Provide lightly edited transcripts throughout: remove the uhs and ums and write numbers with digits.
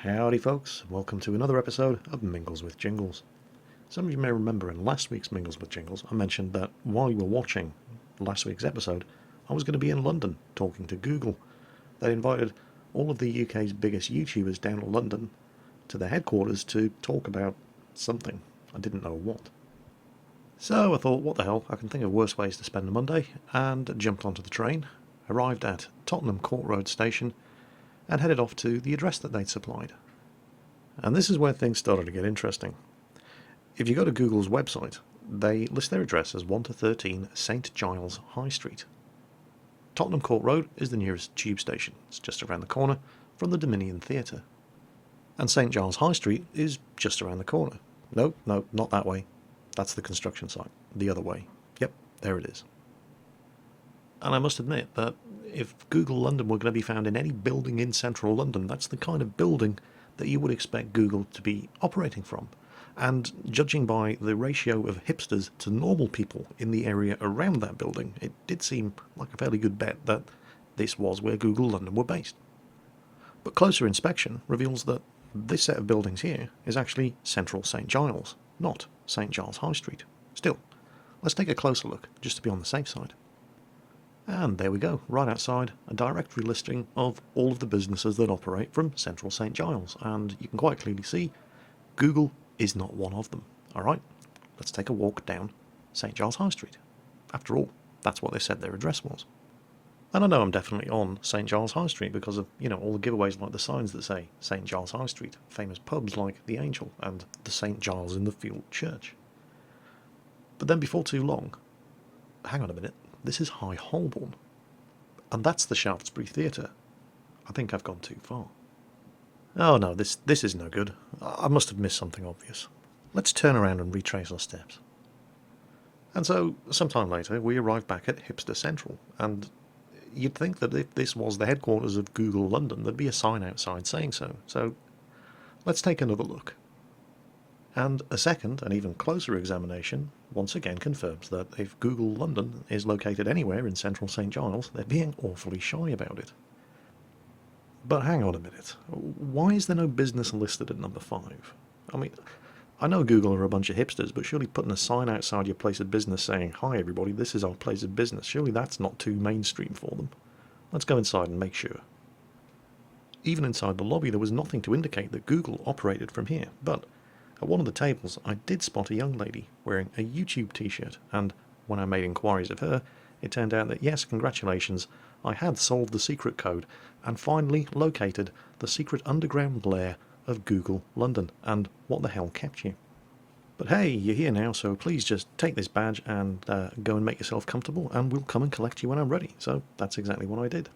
Howdy folks, welcome to another episode of Mingles with Jingles. Some of you may remember in last week's Mingles with Jingles I mentioned that while you were watching last week's episode I was going to be in London talking to Google. They invited all of the UK's biggest YouTubers down to London to their headquarters to talk about something. I didn't know what. So I thought, what the hell, I can think of worse ways to spend a Monday, and jumped onto the train, arrived at Tottenham Court Road station and headed off to the address that they'd supplied. And this is where things started to get interesting. If you go to Google's website, they list their address as 1 to 13 St Giles High Street. Tottenham Court Road is the nearest tube station. It's just around the corner from the Dominion Theatre. And St Giles High Street is just around the corner. No, not that way. That's the construction site. The other way. Yep, there it is. And I must admit that if Google London were going to be found in any building in central London, that's the kind of building that you would expect Google to be operating from. And judging by the ratio of hipsters to normal people in the area around that building, it did seem like a fairly good bet that this was where Google London were based. But closer inspection reveals that this set of buildings here is actually central St Giles, not St Giles High Street. Still, let's take a closer look, just to be on the safe side. And there we go, right outside, a directory listing of all of the businesses that operate from central St Giles, and you can quite clearly see Google is not one of them. Alright, let's take a walk down St Giles High Street. After all, that's what they said their address was. And I know I'm definitely on St Giles High Street because of, all the giveaways like the signs that say St Giles High Street, famous pubs like the Angel and the St Giles in the Field Church. But then before too long, hang on a minute, this is High Holborn. And that's the Shaftesbury Theatre. I think I've gone too far. Oh no, this is no good. I must have missed something obvious. Let's turn around and retrace our steps. And so, sometime later, we arrived back at Hipster Central, and you'd think that if this was the headquarters of Google London, there'd be a sign outside saying so. So, let's take another look. And a second, and even closer examination, once again confirms that if Google London is located anywhere in central St Giles, they're being awfully shy about it. But hang on a minute, why is there no business listed at number 5? I mean, I know Google are a bunch of hipsters, but surely putting a sign outside your place of business saying, "Hi everybody, this is our place of business," surely that's not too mainstream for them. Let's go inside and make sure. Even inside the lobby there was nothing to indicate that Google operated from here, but at one of the tables I did spot a young lady wearing a YouTube t-shirt, and when I made inquiries of her, it turned out that yes, congratulations, I had solved the secret code and finally located the secret underground lair of Google London, and what the hell kept you? But hey, you're here now, so please just take this badge and go and make yourself comfortable, and we'll come and collect you when I'm ready. So that's exactly what I did.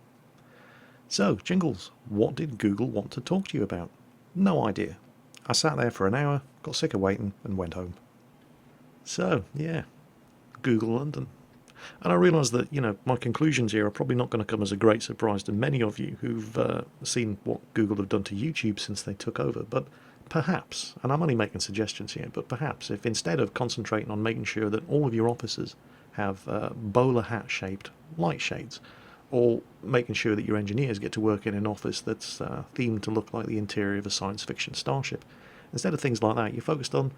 So, Jingles, what did Google want to talk to you about? No idea. I sat there for an hour, got sick of waiting, and went home. So, yeah, Google London. And I realise that, my conclusions here are probably not going to come as a great surprise to many of you who've seen what Google have done to YouTube since they took over, but perhaps, and I'm only making suggestions here, but perhaps if instead of concentrating on making sure that all of your offices have bowler hat-shaped light shades, or making sure that your engineers get to work in an office that's themed to look like the interior of a science fiction starship, instead of things like that, you focused on,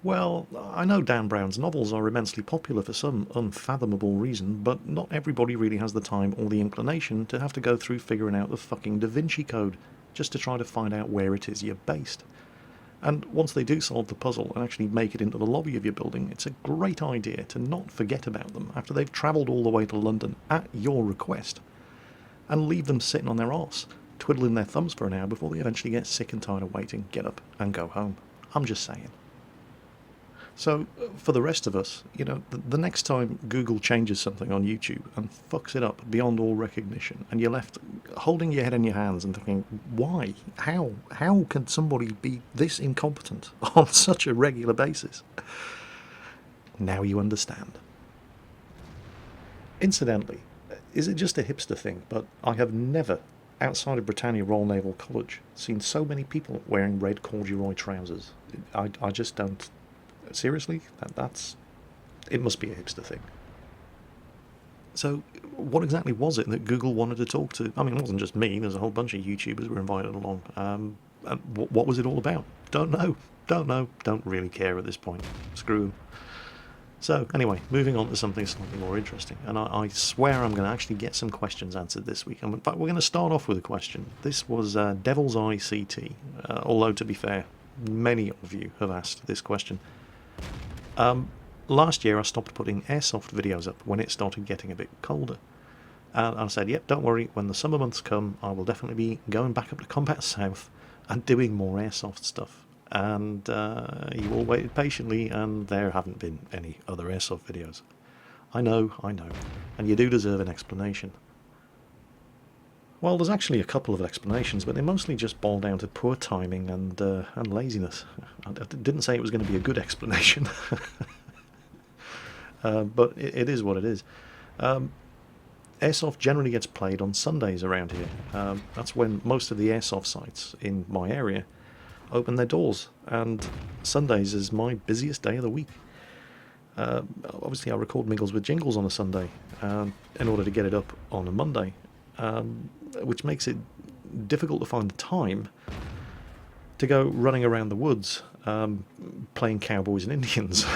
well, I know Dan Brown's novels are immensely popular for some unfathomable reason, but not everybody really has the time or the inclination to have to go through figuring out the fucking Da Vinci Code just to try to find out where it is you're based. And once they do solve the puzzle and actually make it into the lobby of your building, it's a great idea to not forget about them after they've travelled all the way to London at your request, and leave them sitting on their arse, twiddling their thumbs for an hour before they eventually get sick and tired of waiting, get up and go home. I'm just saying. So, for the rest of us, the next time Google changes something on YouTube and fucks it up beyond all recognition, and you're left holding your head in your hands and thinking, why? How can somebody be this incompetent on such a regular basis? Now you understand. Incidentally, is it just a hipster thing, but I have never, outside of Britannia Royal Naval College, seen so many people wearing red corduroy trousers. I just don't... Seriously? It must be a hipster thing. So what exactly was it that Google wanted to talk to? I mean, it wasn't just me. There's a whole bunch of YouTubers were invited along. And what was it all about? Don't know. Don't know. Don't really care at this point. Screw 'em. So anyway, moving on to something slightly more interesting. And I swear I'm going to actually get some questions answered this week. And in fact, we're going to start off with a question. This was Devil's Eye CT. Although, to be fair, many of you have asked this question. Last year I stopped putting Airsoft videos up when it started getting a bit colder. And I said, yep, don't worry, when the summer months come, I will definitely be going back up to Combat South and doing more Airsoft stuff. And you all waited patiently, and there haven't been any other Airsoft videos. I know, and you do deserve an explanation. Well, there's actually a couple of explanations, but they mostly just boil down to poor timing and laziness. I didn't say it was going to be a good explanation. But it is what it is. Airsoft generally gets played on Sundays around here. That's when most of the Airsoft sites in my area open their doors, and Sundays is my busiest day of the week. Obviously, I record Mingles with Jingles on a Sunday in order to get it up on a Monday, which makes it difficult to find the time to go running around the woods playing cowboys and Indians.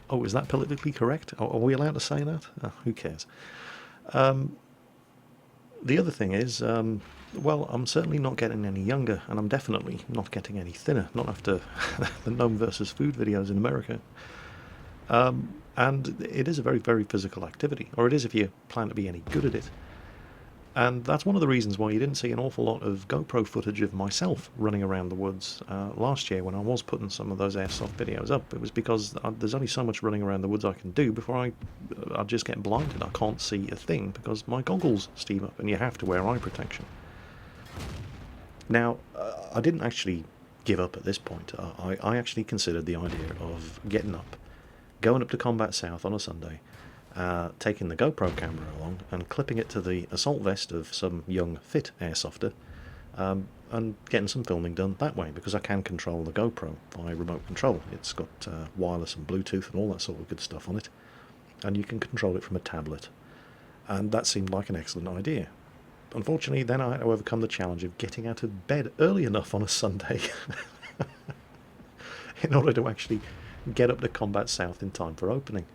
Oh, is that politically correct? Are we allowed to say that? Oh, who cares? The other thing is, well, I'm certainly not getting any younger, and I'm definitely not getting any thinner, not after the gnome versus food videos in America. And it is a very, very physical activity, or it is if you plan to be any good at it. And that's one of the reasons why you didn't see an awful lot of GoPro footage of myself running around the woods last year when I was putting some of those Airsoft videos up. It was because there's only so much running around the woods I can do before I just get blinded. I can't see a thing because my goggles steam up, and you have to wear eye protection. Now, I didn't actually give up at this point. I actually considered the idea of getting up, going up to Combat South on a Sunday, taking the GoPro camera along and clipping it to the assault vest of some young, fit airsofter, and getting some filming done that way, because I can control the GoPro by remote control. It's got wireless and Bluetooth and all that sort of good stuff on it, and you can control it from a tablet. And that seemed like an excellent idea. Unfortunately, then I had to overcome the challenge of getting out of bed early enough on a Sunday in order to actually get up to Combat South in time for opening.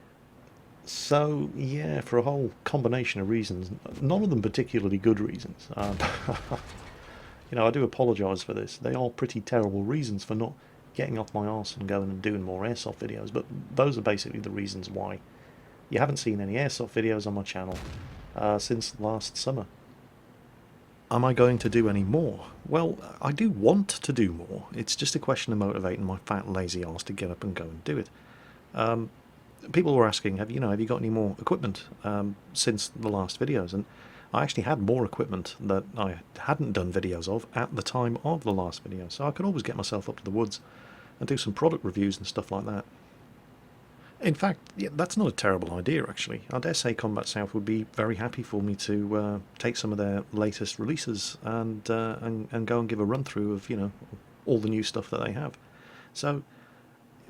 So, yeah, for a whole combination of reasons, none of them particularly good reasons. You know, I do apologise for this. They are pretty terrible reasons for not getting off my arse and going and doing more Airsoft videos, but those are basically the reasons why you haven't seen any Airsoft videos on my channel since last summer. Am I going to do any more? Well, I do want to do more. It's just a question of motivating my fat, lazy arse to get up and go and do it. People were asking, have you got any more equipment since the last videos? And I actually had more equipment that I hadn't done videos of at the time of the last video, so I could always get myself up to the woods and do some product reviews and stuff like that. In fact, yeah, that's not a terrible idea, actually. I dare say Combat South would be very happy for me to take some of their latest releases and go and give a run-through of, all the new stuff that they have. So,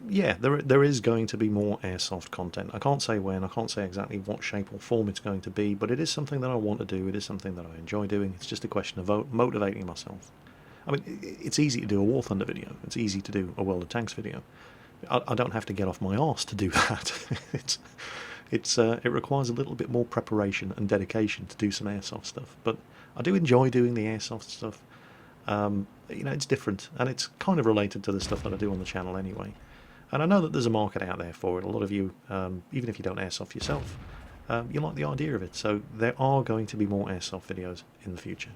yeah, there is going to be more Airsoft content. I can't say when, I can't say exactly what shape or form it's going to be, but it is something that I want to do. It is something that I enjoy doing. It's just a question of motivating myself. I mean, it's easy to do a War Thunder video. It's easy to do a World of Tanks video. I don't have to get off my arse to do that. It requires a little bit more preparation and dedication to do some Airsoft stuff. But I do enjoy doing the Airsoft stuff. It's different, and it's kind of related to the stuff that I do on the channel anyway. And I know that there's a market out there for it. A lot of you, even if you don't Airsoft yourself, you like the idea of it. So there are going to be more Airsoft videos in the future.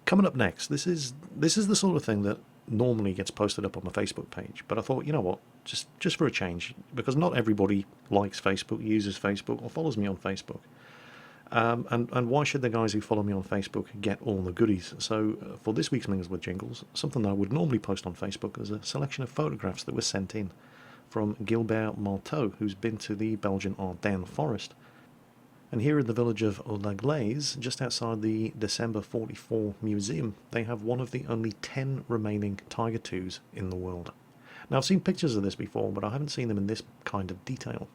Coming up next, this is the sort of thing that normally gets posted up on my Facebook page, but I thought, you know what, just for a change, because not everybody likes Facebook, uses Facebook, or follows me on Facebook, and why should the guys who follow me on Facebook get all the goodies? So for this week's Mingles with Jingles, something that I would normally post on Facebook is a selection of photographs that were sent in from Gilbert Marteau, who's been to the Belgian Ardennes forest. And here in the village of La Glaise, just outside the December 44 museum, they have one of the only 10 remaining Tiger IIs in the world. Now, I've seen pictures of this before, but I haven't seen them in this kind of detail.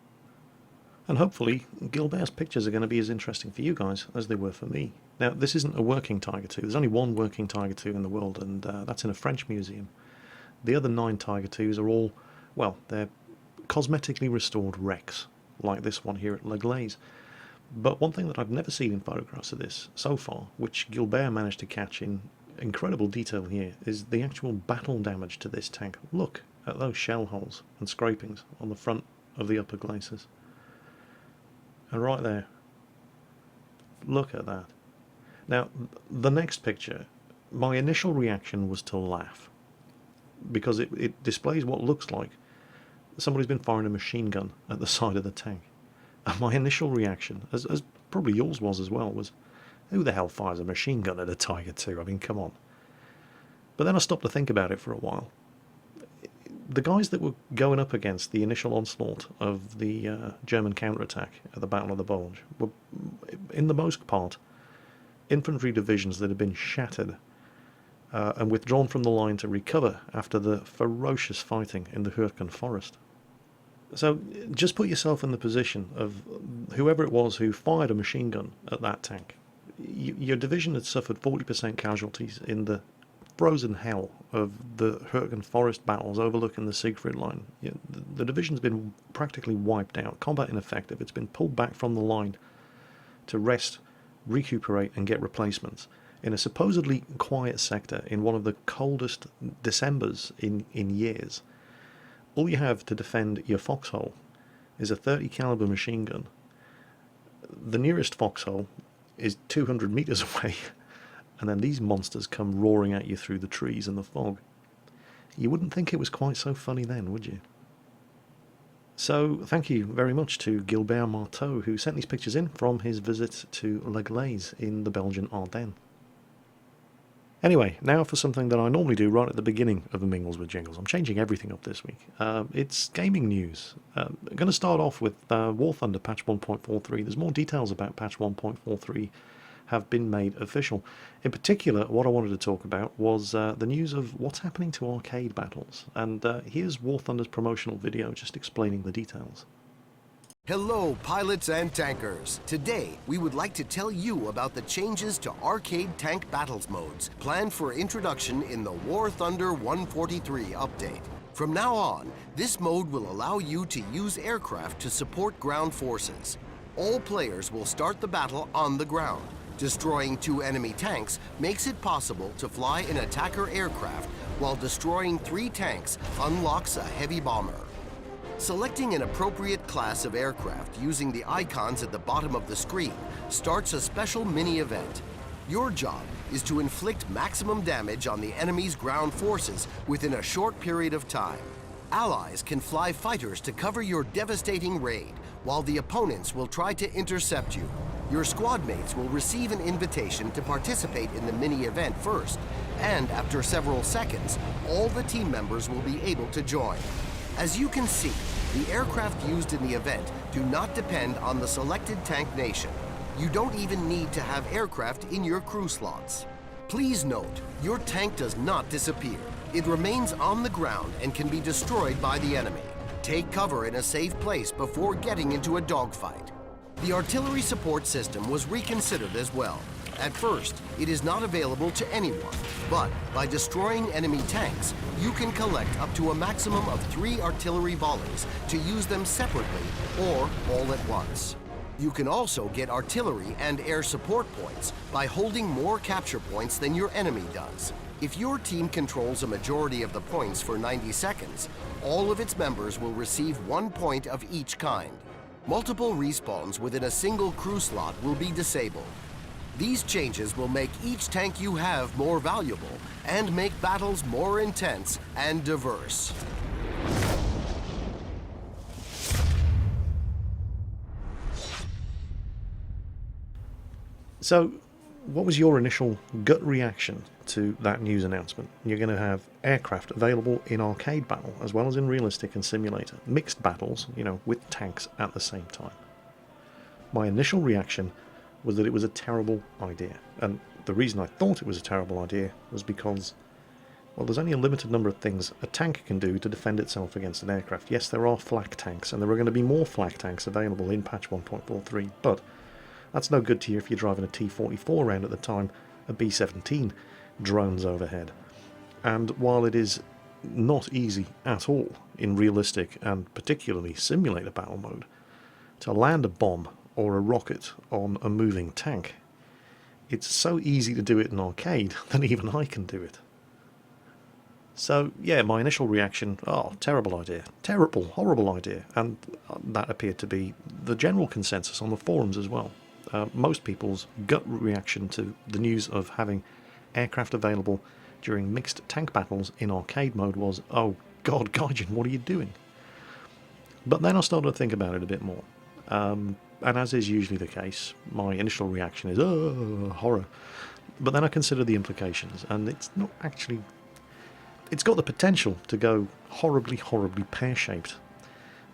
And hopefully Gilbert's pictures are going to be as interesting for you guys as they were for me. Now, this isn't a working Tiger II. There's only one working Tiger II in the world, and that's in a French museum. The other 9 Tiger IIs are all, well, they're cosmetically restored wrecks, like this one here at Le Glaze. But one thing that I've never seen in photographs of this so far, which Gilbert managed to catch in incredible detail here, is the actual battle damage to this tank. Look at those shell holes and scrapings on the front of the upper glacis. And right there, look at that. Now, the next picture, my initial reaction was to laugh, because it displays what looks like somebody's been firing a machine gun at the side of the tank. And my initial reaction, as probably yours was as well, was, who the hell fires a machine gun at a Tiger II? I mean, come on. But then I stopped to think about it for a while. The guys that were going up against the initial onslaught of the German counterattack at the Battle of the Bulge were, in the most part, infantry divisions that had been shattered and withdrawn from the line to recover after the ferocious fighting in the Hürtgen forest. So just put yourself in the position of whoever it was who fired a machine gun at that tank. Your division had suffered 40% casualties in the frozen hell of the Hürtgen forest battles overlooking the Siegfried line. The division's been practically wiped out, combat ineffective. It's been pulled back from the line to rest, recuperate and get replacements in a supposedly quiet sector in one of the coldest Decembers in years. All you have to defend your foxhole is a 30 caliber machine gun. The nearest foxhole is 200 meters away, and then these monsters come roaring at you through the trees and the fog. You wouldn't think it was quite so funny then, would you? So thank you very much to Gilbert Marteau, who sent these pictures in from his visit to Le Glaze in the Belgian Ardennes. Anyway, now for something that I normally do right at the beginning of the Mingles with Jingles. I'm changing everything up this week. It's gaming news. I'm going to start off with War Thunder patch 1.43. There's more details about patch 1.43 have been made official. In particular, what I wanted to talk about was the news of what's happening to arcade battles. And here's War Thunder's promotional video just explaining the details. Hello, pilots and tankers. Today, we would like to tell you about the changes to arcade tank battles modes planned for introduction in the War Thunder 143 update. From now on, this mode will allow you to use aircraft to support ground forces. All players will start the battle on the ground. Destroying 2 enemy tanks makes it possible to fly an attacker aircraft, while destroying 3 tanks unlocks a heavy bomber. Selecting an appropriate class of aircraft using the icons at the bottom of the screen starts a special mini-event. Your job is to inflict maximum damage on the enemy's ground forces within a short period of time. Allies can fly fighters to cover your devastating raid, while the opponents will try to intercept you. Your squad mates will receive an invitation to participate in the mini-event first, and after several seconds, all the team members will be able to join. As you can see, the aircraft used in the event do not depend on the selected tank nation. You don't even need to have aircraft in your crew slots. Please note, your tank does not disappear. It remains on the ground and can be destroyed by the enemy. Take cover in a safe place before getting into a dogfight. The artillery support system was reconsidered as well. At first, it is not available to anyone, but by destroying enemy tanks, you can collect up to a maximum of 3 artillery volleys to use them separately or all at once. You can also get artillery and air support points by holding more capture points than your enemy does. If your team controls a majority of the points for 90 seconds, all of its members will receive 1 point of each kind. Multiple respawns within a single crew slot will be disabled. These changes will make each tank you have more valuable and make battles more intense and diverse. So, what was your initial gut reaction to that news announcement? You're going to have aircraft available in arcade battle as well as in realistic and simulator. Mixed battles, with tanks at the same time. My initial reaction was that it was a terrible idea. And the reason I thought it was a terrible idea was because Well, there's only a limited number of things a tank can do to defend itself against an aircraft. Yes, there are flak tanks, and there are going to be more flak tanks available in patch 1.43, but that's no good to you if you're driving a T-44 around at the time a B-17 drones overhead. And while it is not easy at all in realistic and particularly simulator battle mode to land a bomb or a rocket on a moving tank, it's so easy to do it in arcade that even I can do it. So yeah, my initial reaction, oh, terrible idea, terrible, horrible idea, and that appeared to be the general consensus on the forums as well. Most people's gut reaction to the news of having aircraft available during mixed tank battles in arcade mode was, oh god, Gaijin, what are you doing? But then I started to think about it a bit more, and as is usually the case, my initial reaction is, oh, horror. But then I consider the implications, and it's not actually... It's got the potential to go horribly, horribly pear-shaped,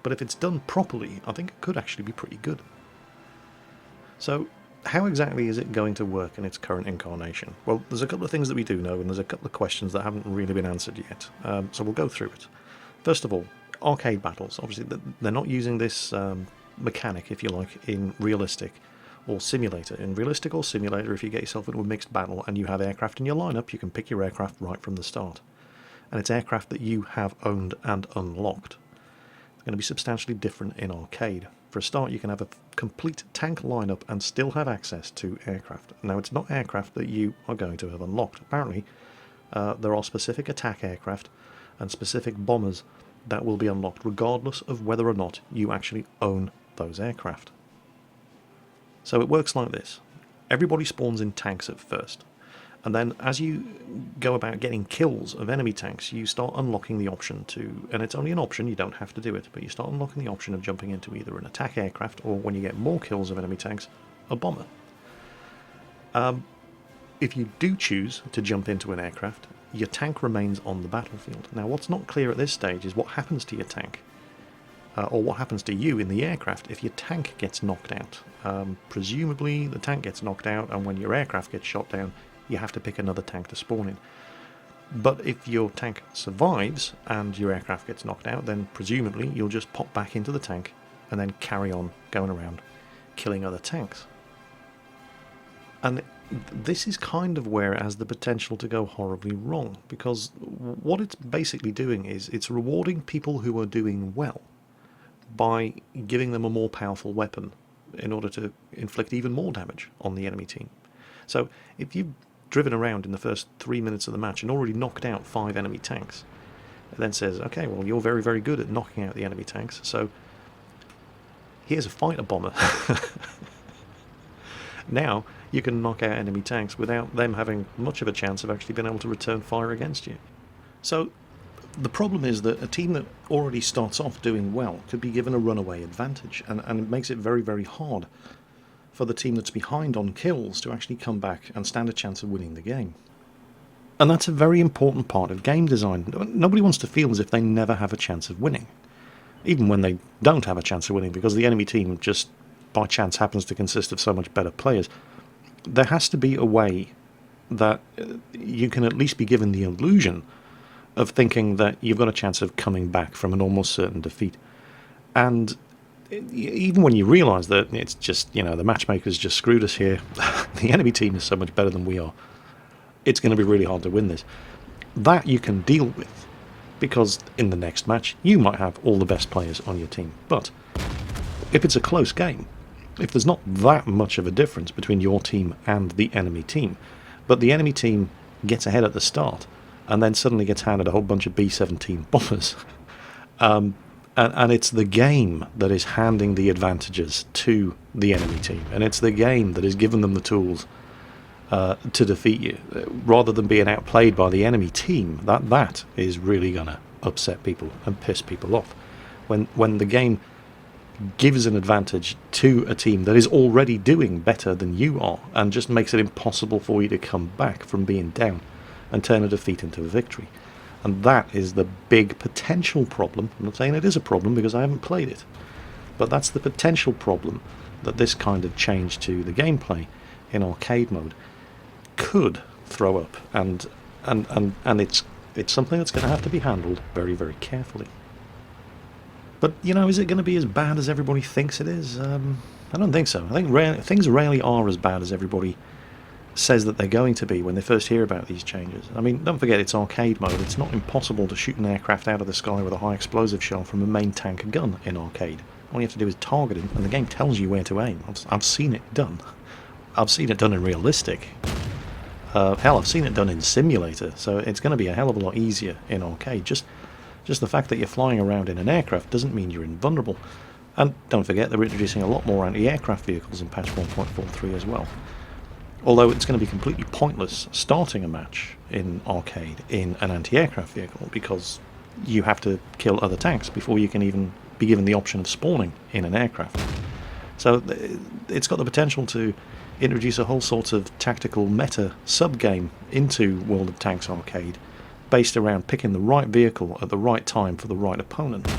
but if it's done properly, I think it could actually be pretty good. So, how exactly is it going to work in its current incarnation? Well, there's a couple of things that we do know, and there's a couple of questions that haven't really been answered yet, so we'll go through it. First of all, arcade battles. Obviously, they're not using this mechanic, if you like, in realistic or simulator. In realistic or simulator, if you get yourself into a mixed battle and you have aircraft in your lineup, you can pick your aircraft right from the start. And it's aircraft that you have owned and unlocked. It's going to be substantially different in arcade. For a start, you can have a complete tank lineup and still have access to aircraft. Now, it's not aircraft that you are going to have unlocked. Apparently, there are specific attack aircraft and specific bombers that will be unlocked regardless of whether or not you actually own those aircraft. So it works like this. Everybody spawns in tanks at first. And then as you go about getting kills of enemy tanks, you start unlocking the option to, and it's only an option, you don't have to do it, but you start unlocking the option of jumping into either an attack aircraft or, when you get more kills of enemy tanks, a bomber. If you do choose to jump into an aircraft, your tank remains on the battlefield. Now, what's not clear at this stage is what happens to your tank, or what happens to you in the aircraft if your tank gets knocked out. Presumably, the tank gets knocked out, and when your aircraft gets shot down, you have to pick another tank to spawn in. But if your tank survives and your aircraft gets knocked out, then presumably you'll just pop back into the tank and then carry on going around killing other tanks. And this is kind of where it has the potential to go horribly wrong, because what it's basically doing is it's rewarding people who are doing well by giving them a more powerful weapon in order to inflict even more damage on the enemy team. So if you've driven around in the first 3 minutes of the match and already knocked out 5 enemy tanks, it then says, okay, well, you're very, very good at knocking out the enemy tanks, so here's a fighter bomber. Now you can knock out enemy tanks without them having much of a chance of actually being able to return fire against you. So the problem is that a team that already starts off doing well could be given a runaway advantage, and it makes it very, very hard for the team that's behind on kills to actually come back and stand a chance of winning the game. And that's a very important part of game design. Nobody wants to feel as if they never have a chance of winning, even when they don't have a chance of winning, because the enemy team just by chance happens to consist of so much better players. There has to be a way that you can at least be given the illusion of thinking that you've got a chance of coming back from an almost certain defeat. And even when you realise that it's just, the matchmakers just screwed us here, the enemy team is so much better than we are, it's going to be really hard to win this. That you can deal with, because in the next match you might have all the best players on your team. But if it's a close game, if there's not that much of a difference between your team and the enemy team, but the enemy team gets ahead at the start and then suddenly gets handed a whole bunch of B-17 bombers, and it's the game that is handing the advantages to the enemy team, and it's the game that is giving them the tools to defeat you, rather than being outplayed by the enemy team. That is really going to upset people and piss people off. When the game gives an advantage to a team that is already doing better than you are, and just makes it impossible for you to come back from being down and turn a defeat into a victory. And that is the big potential problem. I'm not saying it is a problem because I haven't played it, but that's the potential problem that this kind of change to the gameplay in arcade mode could throw up, and it's It's something that's going to have to be handled very, very carefully. But, you know, is it going to be as bad as everybody thinks it is? I don't think so. I think things rarely are as bad as everybody says that they're going to be when they first hear about these changes. I mean, don't forget it's arcade mode. It's not impossible to shoot an aircraft out of the sky with a high explosive shell from a main tank gun in arcade. All you have to do is target him, and the game tells you where to aim. I've seen it done. I've seen it done in realistic. Hell, I've seen it done in simulator, so it's going to be a hell of a lot easier in arcade. Just the fact that you're flying around in an aircraft doesn't mean you're invulnerable. And don't forget, they're introducing a lot more anti-aircraft vehicles in patch 1.43 as well. Although it's going to be completely pointless starting a match in arcade in an anti-aircraft vehicle, because you have to kill other tanks before you can even be given the option of spawning in an aircraft. So it's got the potential to introduce a whole sort of tactical meta sub-game into World of Tanks arcade, based around picking the right vehicle at the right time for the right opponent.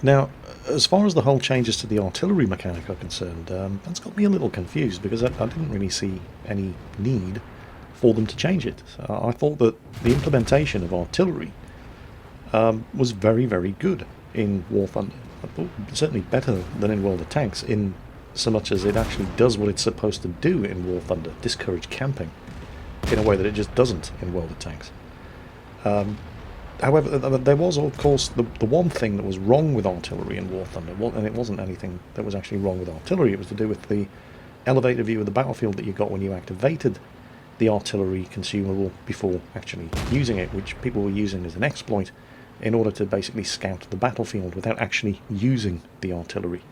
Now, as far as the whole changes to the artillery mechanic are concerned, that's got me a little confused, because I didn't really see any need for them to change it. I thought that the implementation of artillery was very, very good in War Thunder. I thought certainly better than in World of Tanks, in so much as it actually does what it's supposed to do in War Thunder, discourage camping, in a way that it just doesn't in World of Tanks. However, there was, of course, the one thing that was wrong with artillery in War Thunder, and it wasn't anything that was actually wrong with artillery, it was to do with the elevated view of the battlefield that you got when you activated the artillery consumable before actually using it, which people were using as an exploit in order to basically scout the battlefield without actually using the artillery.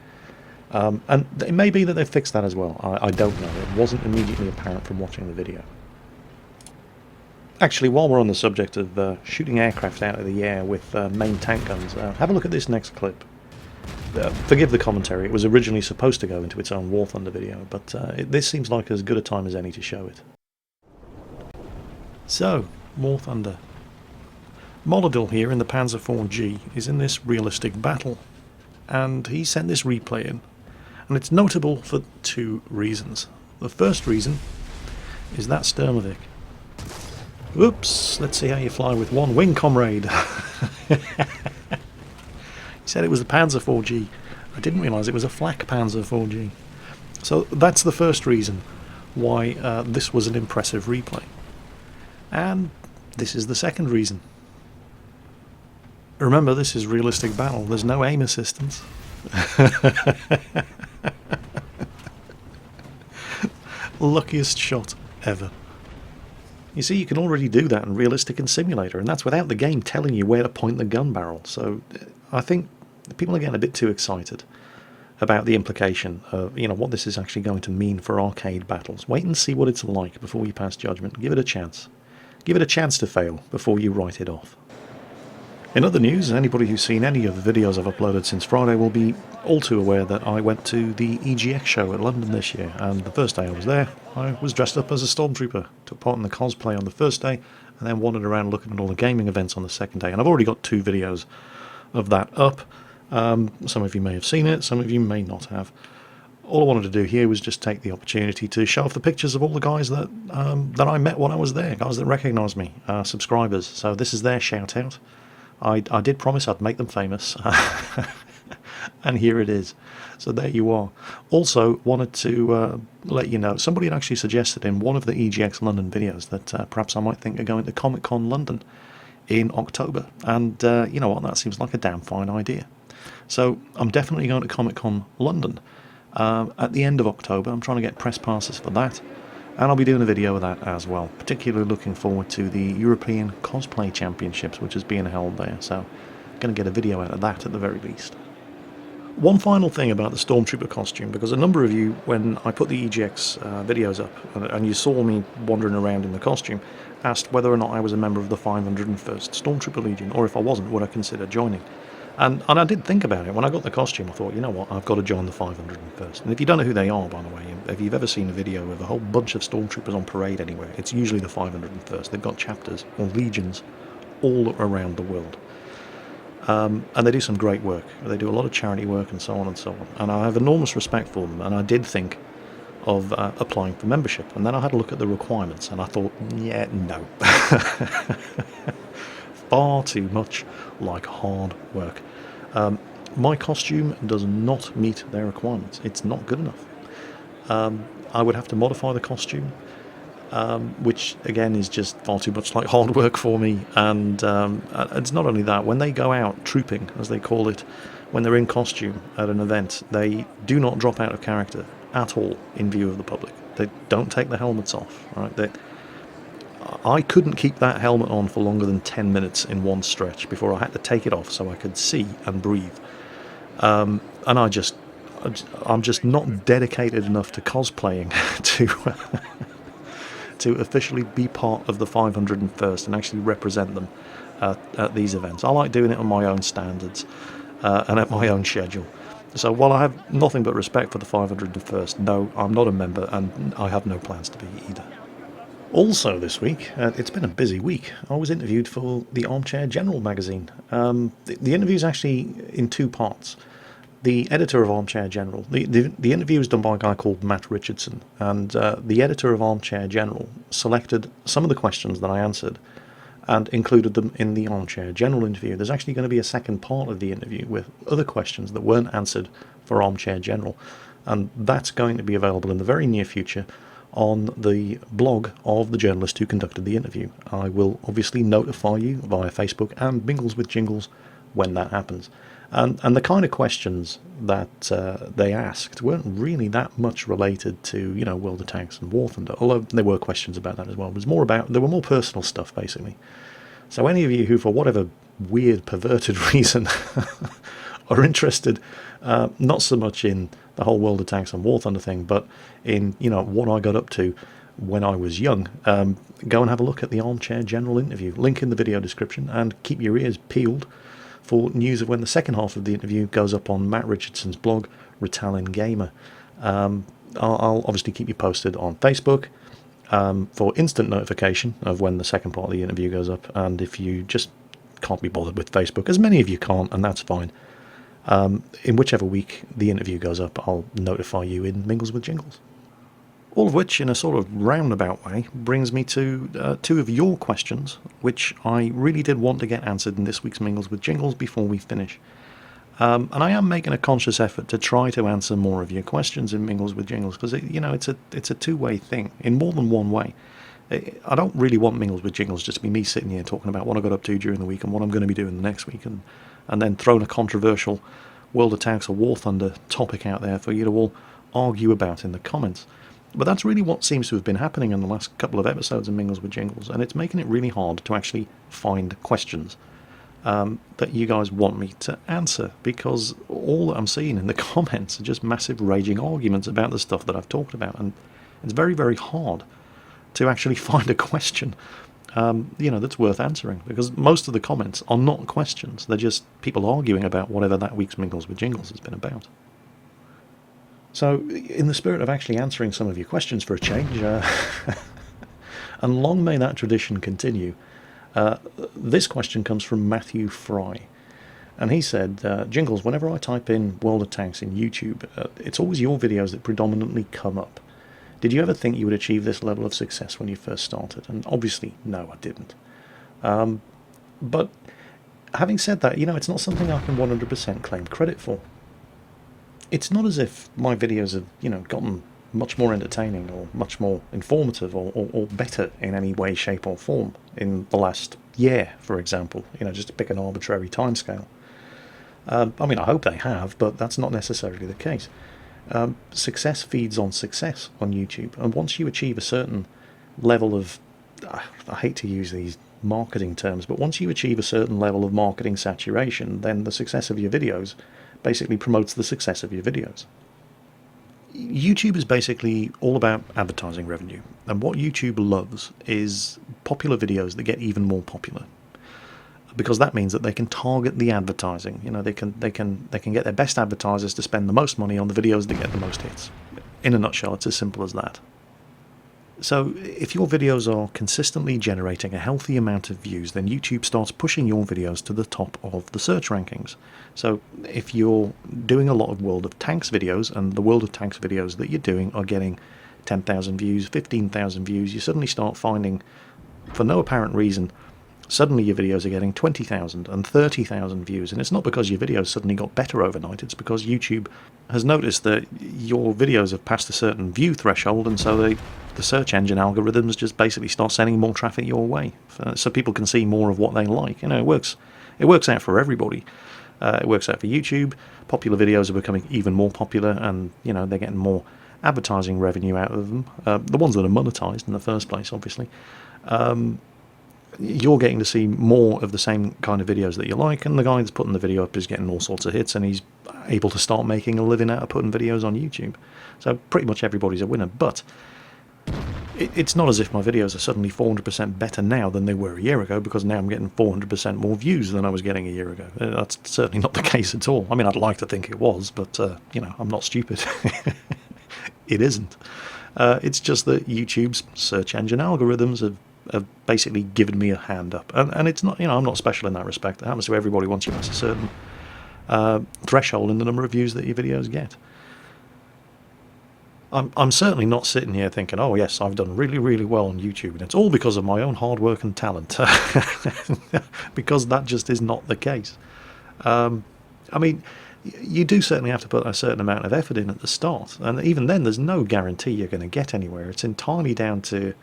And it may be that they've fixed that as well. I don't know. It wasn't immediately apparent from watching the video. Actually, while we're on the subject of shooting aircraft out of the air with main tank guns, have a look at this next clip. Forgive the commentary, it was originally supposed to go into its own War Thunder video, but this seems like as good a time as any to show it. So, War Thunder. Molodil here in the Panzer IV-G is in this realistic battle, and he sent this replay in, and it's notable for two reasons. The first reason is that Sturmovik. Oops, let's see how you fly with one wing, comrade. He said it was the Panzer IV-G. I didn't realise it was a flak Panzer IV-G. So that's the first reason why this was an impressive replay. And this is the second reason. Remember, this is realistic battle. There's no aim assistance. Luckiest shot ever. You see, you can already do that in realistic and simulator, and that's without the game telling you where to point the gun barrel. So I think people are getting a bit too excited about the implication of, you know, what this is actually going to mean for arcade battles. Wait and see what it's like before you pass judgment. Give it a chance. Give it a chance to fail before you write it off. In other news, anybody who's seen any of the videos I've uploaded since Friday will be all too aware that I went to the EGX show at London this year, and the first day I was there, I was dressed up as a stormtrooper, took part in the cosplay on the first day, and then wandered around looking at all the gaming events on the second day, and I've already got 2 videos of that up. Some of you may have seen it, some of you may not have. All I wanted to do here was just take the opportunity to show off the pictures of all the guys that that I met when I was there, guys that recognised me, subscribers, so this is their shout out. I did promise I'd make them famous, and here it is. So there you are. Also, wanted to let you know, somebody had actually suggested in one of the EGX London videos that perhaps I might think of going to Comic-Con London in October, and you know what, that seems like a damn fine idea. So I'm definitely going to Comic-Con London at the end of October. I'm trying to get press passes for that. And I'll be doing a video of that as well, particularly looking forward to the European Cosplay Championships, which is being held there, so going to get a video out of that at the very least. One final thing about the Stormtrooper costume, because a number of you, when I put the EGX videos up, and you saw me wandering around in the costume, asked whether or not I was a member of the 501st Stormtrooper Legion, or if I wasn't, would I consider joining. And I did think about it. When I got the costume, I thought, you know what, I've got to join the 501st. And if you don't know who they are, by the way, if you've ever seen a video of a whole bunch of stormtroopers on parade anywhere, it's usually the 501st. They've got chapters or legions all around the world. And they do some great work. They do a lot of charity work and so on and so on. And I have enormous respect for them. And I did think of applying for membership. And then I had a look at the requirements, and I thought, yeah, no. Far too much like hard work. My costume does not meet their requirements. It's not good enough. I would have to modify the costume, which again is just far too much like hard work for me. And it's not only that, when they go out trooping, as they call it, when they're in costume at an event, they do not drop out of character at all in view of the public. They don't take the helmets off, right? I couldn't keep that helmet on for longer than 10 minutes in one stretch before I had to take it off so I could see and breathe. And I'm just not dedicated enough to cosplaying to officially be part of the 501st and actually represent them at these events. I like doing it on my own standards and at my own schedule. So while I have nothing but respect for the 501st, no, I'm not a member, and I have no plans to be either. Also this week, it's been a busy week. I was interviewed for the Armchair General magazine. The interview is actually in two parts. The editor of Armchair General, the interview was done by a guy called Matt Richardson, and the editor of Armchair General selected some of the questions that I answered and included them in the Armchair General interview. There's actually going to be a second part of the interview with other questions that weren't answered for Armchair General, and that's going to be available in the very near future on the blog of the journalist who conducted the interview. I will obviously notify you via Facebook and Mingles with Jingles when that happens. And the kind of questions that they asked weren't really that much related to, World of Tanks and War Thunder, although there were questions about that as well. It was more about, there were more personal stuff, basically. So any of you who, for whatever weird, perverted reason, are interested, not so much in the whole World of Tanks and War Thunder thing, but in, what I got up to when I was young, go and have a look at the Armchair General interview. Link in the video description, and keep your ears peeled for news of when the second half of the interview goes up on Matt Richardson's blog, Ritalin Gamer. I'll obviously keep you posted on Facebook for instant notification of when the second part of the interview goes up, and if you just can't be bothered with Facebook, as many of you can't, and that's fine, in whichever week the interview goes up, I'll notify you in Mingles with Jingles. All of which, in a sort of roundabout way, brings me to two of your questions, which I really did want to get answered in this week's Mingles with Jingles before we finish. And I am making a conscious effort to try to answer more of your questions in Mingles with Jingles, because it's a two-way thing, in more than one way. I don't really want Mingles with Jingles just to be me sitting here talking about what I got up to during the week and what I'm going to be doing the next week, and then throwing a controversial World of Tanks or War Thunder topic out there for you to all argue about in the comments. But that's really what seems to have been happening in the last couple of episodes of Mingles with Jingles, and it's making it really hard to actually find questions that you guys want me to answer, because all that I'm seeing in the comments are just massive raging arguments about the stuff that I've talked about, and it's very, very hard to actually find a question that's worth answering, because most of the comments are not questions, they're just people arguing about whatever that week's Mingles with Jingles has been about. So, in the spirit of actually answering some of your questions for a change, and long may that tradition continue, this question comes from Matthew Fry. And he said, Jingles, whenever I type in World of Tanks in YouTube, it's always your videos that predominantly come up. Did you ever think you would achieve this level of success when you first started? And obviously, no, I didn't. But having said that, it's not something I can 100% claim credit for. It's not as if my videos have, gotten much more entertaining or much more informative or better in any way, shape or form in the last year, for example, just to pick an arbitrary timescale. I hope they have, but that's not necessarily the case. Success feeds on success on YouTube, and once you achieve a certain level of, I hate to use these marketing terms, but once you achieve a certain level of marketing saturation, then the success of your videos basically promotes the success of your videos. YouTube is basically all about advertising revenue, and what YouTube loves is popular videos that get even more popular, because that means that they can target the advertising. They can get their best advertisers to spend the most money on the videos that get the most hits. In a nutshell, it's as simple as that. So if your videos are consistently generating a healthy amount of views, then YouTube starts pushing your videos to the top of the search rankings. So if you're doing a lot of World of Tanks videos, and the World of Tanks videos that you're doing are getting 10,000 views, 15,000 views, you suddenly start finding, for no apparent reason, suddenly your videos are getting 20,000 and 30,000 views. And it's not because your videos suddenly got better overnight, it's because YouTube has noticed that your videos have passed a certain view threshold, and so the search engine algorithms just basically start sending more traffic your way, so people can see more of what they like. It works out for everybody. It works out for YouTube. Popular videos are becoming even more popular, and they're getting more advertising revenue out of them. The ones that are monetized in the first place, obviously. You're getting to see more of the same kind of videos that you like, and the guy that's putting the video up is getting all sorts of hits, and he's able to start making a living out of putting videos on YouTube. So pretty much everybody's a winner. But it's not as if my videos are suddenly 400% better now than they were a year ago, because now I'm getting 400% more views than I was getting a year ago. That's certainly not the case at all. I mean, I'd like to think it was, but I'm not stupid. It isn't. It's just that YouTube's search engine algorithms have basically given me a hand up, and it's not, I'm not special in that respect. It happens to everybody once you pass a certain threshold in the number of views that your videos get. I'm certainly not sitting here thinking, oh yes, I've done really, really well on YouTube, and it's all because of my own hard work and talent, because that just is not the case. I mean, you do certainly have to put a certain amount of effort in at the start, and even then there's no guarantee you're going to get anywhere. It's entirely down to,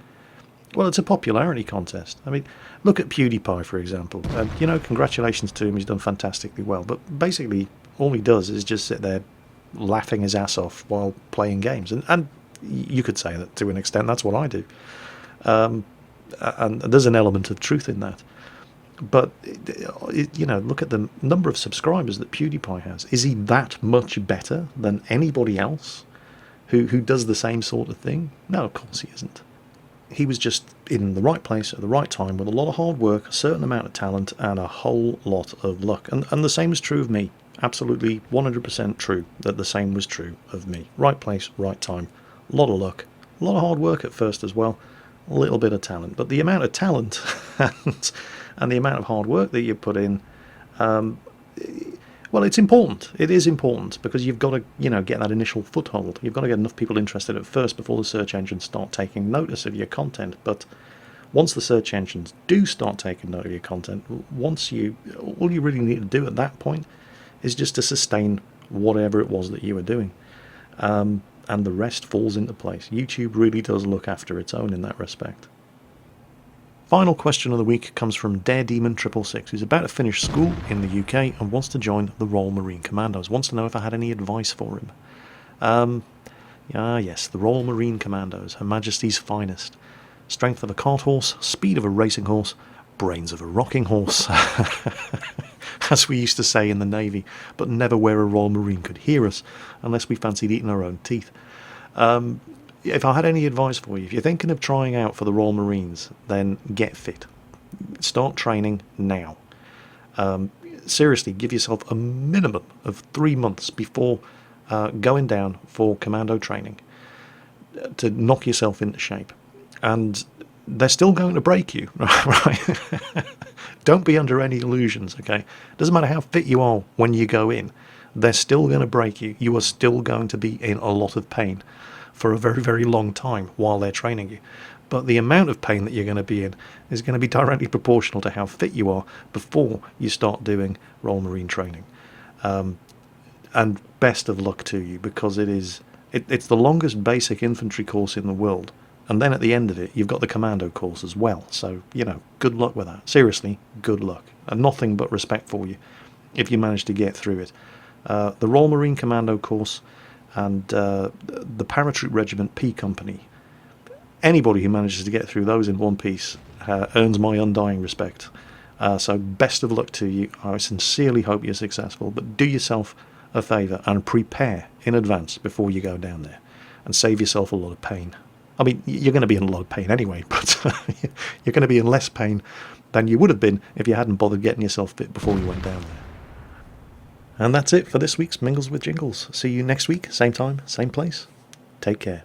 well, it's a popularity contest. I mean, look at PewDiePie, for example. Congratulations to him, he's done fantastically well, but basically all he does is just sit there laughing his ass off while playing games, and you could say that to an extent that's what I do, and there's an element of truth in that. But look at the number of subscribers that PewDiePie has. Is he that much better than anybody else who does the same sort of thing? No, of course he isn't. He was just in the right place at the right time with a lot of hard work, a certain amount of talent, and a whole lot of luck. And the same is true of me. Absolutely 100% true that the same was true of me. Right place, right time, a lot of luck, a lot of hard work at first as well, a little bit of talent. But the amount of talent and the amount of hard work that you put in, well, it's important. It is important, because you've got to, get that initial foothold. You've got to get enough people interested at first before the search engines start taking notice of your content. But once the search engines do start taking note of your content, all you really need to do at that point is just to sustain whatever it was that you were doing. And the rest falls into place. YouTube really does look after its own in that respect. Final question of the week comes from Daredemon666, who's about to finish school in the UK and wants to join the Royal Marine Commandos. Wants to know if I had any advice for him. Yes, the Royal Marine Commandos, Her Majesty's finest. Strength of a cart horse, speed of a racing horse, brains of a rocking horse, as we used to say in the Navy, but never where a Royal Marine could hear us, unless we fancied eating our own teeth. If I had any advice for you, if you're thinking of trying out for the Royal Marines, then get fit. Start training now. Seriously, give yourself a minimum of 3 months before going down for commando training to knock yourself into shape. And they're still going to break you, right? Don't be under any illusions, okay? Doesn't matter how fit you are when you go in, they're still going to break you. You are still going to be in a lot of pain for a very, very long time while they're training you. But the amount of pain that you're going to be in is going to be directly proportional to how fit you are before you start doing Royal Marine training. And best of luck to you, because it's the longest basic infantry course in the world. And then at the end of it, you've got the commando course as well. So, good luck with that. Seriously, good luck. And nothing but respect for you if you manage to get through it. The Royal Marine Commando course and the Paratroop Regiment P Company, anybody who manages to get through those in one piece earns my undying respect. So best of luck to you. I sincerely hope you're successful, but do yourself a favour and prepare in advance before you go down there, and save yourself a lot of pain. I mean, you're going to be in a lot of pain anyway, but you're going to be in less pain than you would have been if you hadn't bothered getting yourself fit before you went down there. And that's it for this week's Mingles with Jingles. See you next week, same time, same place. Take care.